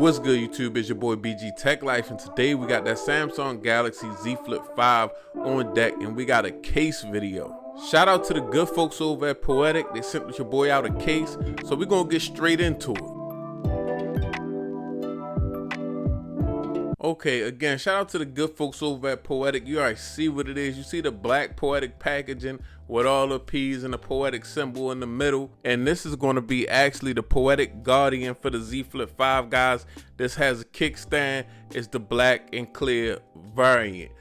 What's good, YouTube? It's your boy BG Tech Life, and today we got that Samsung Galaxy Z Flip 5 on deck, and we got a case video. Shout out to the good folks over at Poetic. They sent your boy out a case, so we're gonna get straight into it. Okay, again, shout out to the good folks over at Poetic. You already see what it is. You see the black Poetic packaging with all the P's and the Poetic symbol in the middle. And this is going to be actually the Poetic Guardian for the Z Flip 5, guys. This has a kickstand. It's the black and clear variant.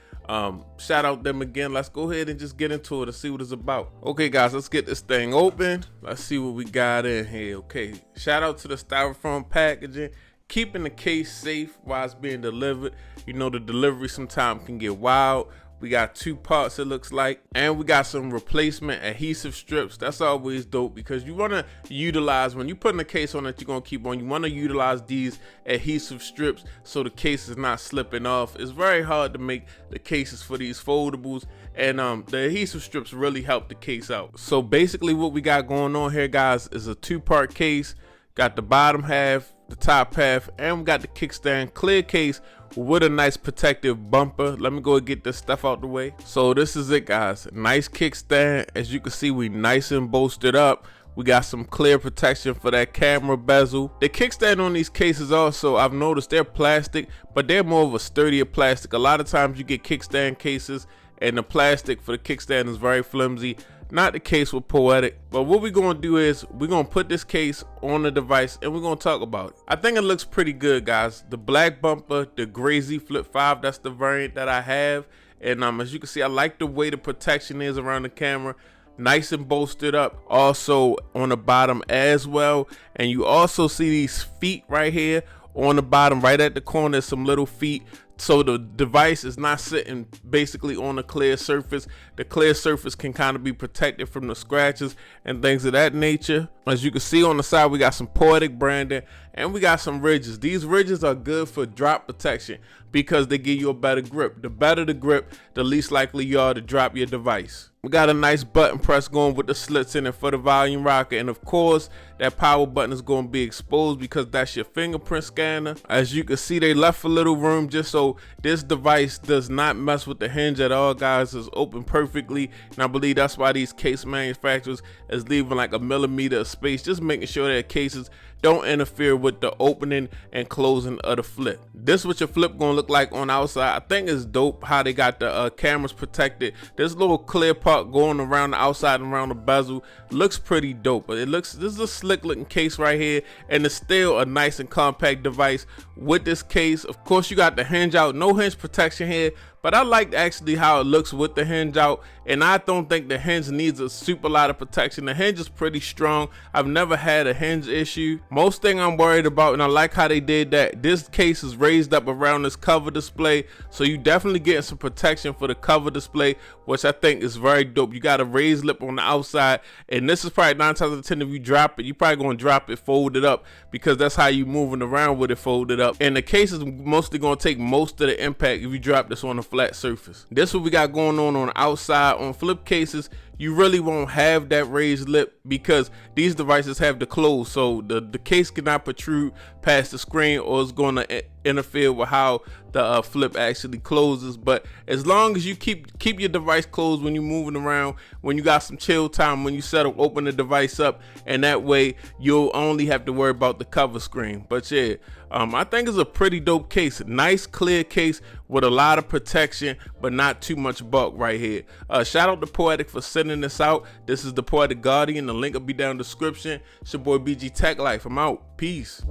Shout out them again. Let's go ahead and just get into it and see what it's about. Okay, guys, let's get this thing open. Let's see what we got in here. Okay, shout out to the styrofoam packaging. Keeping the case safe while it's being delivered. You know, the delivery sometimes can get wild. We got two parts, it looks like, and we got some replacement adhesive strips. That's always dope because you want to utilize, when you put in a case on that you're going to keep on, you want to utilize these adhesive strips so the case is not slipping off. It's very hard to make the cases for these foldables, and the adhesive strips really help the case out. So basically what we got going on here, guys, is a two-part case. Got the bottom half, the top half, and we got the kickstand clear case with a nice protective bumper. Let me go and get this stuff out the way. So this is it, guys. Nice kickstand. As you can see, we nice and bolstered up. We got some clear protection for that camera bezel. The kickstand on these cases also, I've noticed they're plastic, but they're more of a sturdier plastic. A lot of times you get kickstand cases and the plastic for the kickstand is very flimsy. Not the case with Poetic, but what we're going to do is we're going to put this case on the device and we're going to talk about it. I think it looks pretty good, guys. The black bumper, the gray Z Flip 5, that's the variant that I have. And as you can see, I like the way the protection is around the camera. Nice and bolstered up also on the bottom as well. And you also see these feet right here on the bottom, right at the corner, some little feet. So the device is not sitting basically on a clear surface. The clear surface can kind of be protected from the scratches and things of that nature. As you can see on the side, we got some Poetic branding and we got some ridges. These ridges are good for drop protection because they give you a better grip. The better the grip, the least likely you are to drop your device. We got a nice button press going with the slits in it for the volume rocker, and of course that power button is going to be exposed because that's your fingerprint scanner. As you can see, they left a little room just so this device does not mess with the hinge at all, guys. It's open perfectly, and I believe that's why these case manufacturers is leaving like a millimeter of space, just making sure that cases don't interfere with the opening and closing of the flip. This is what your flip gonna look like on the outside. I think it's dope how they got the cameras protected. This little clear part going around the outside and around the bezel looks pretty dope. But this is a slick looking case right here, and it's still a nice and compact device with this case. Of course, you got the hinge out, no hinge protection here, but I like actually how it looks with the hinge out, and I don't think the hinge needs a super lot of protection. The hinge is pretty strong. I've never had a hinge issue. Most thing I'm worried about, and I like how they did that, this case is raised up around this cover display, so you definitely getting some protection for the cover display, which I think is very dope. You got a raised lip on the outside, and this is probably 9 times out of 10 if you drop it, you probably gonna drop it folded up because that's how you moving around with it folded up. And the case is mostly gonna take most of the impact if you drop this on a flat surface. This is what we got going on the outside. On flip cases, you really won't have that raised lip because these devices have the close, so the case cannot protrude past the screen or it's going to interfere with how the flip actually closes. But as long as you keep your device closed when you're moving around, when you got some chill time, when you settle, open the device up, and that way you'll only have to worry about the cover screen. But yeah, I think it's a pretty dope case. Nice clear case with a lot of protection but not too much bulk right here. Shout out to Poetic for sending this out. This is the Poetic Guardian. The link will be down in the description. It's your boy BG Tech Life. I'm out. Peace.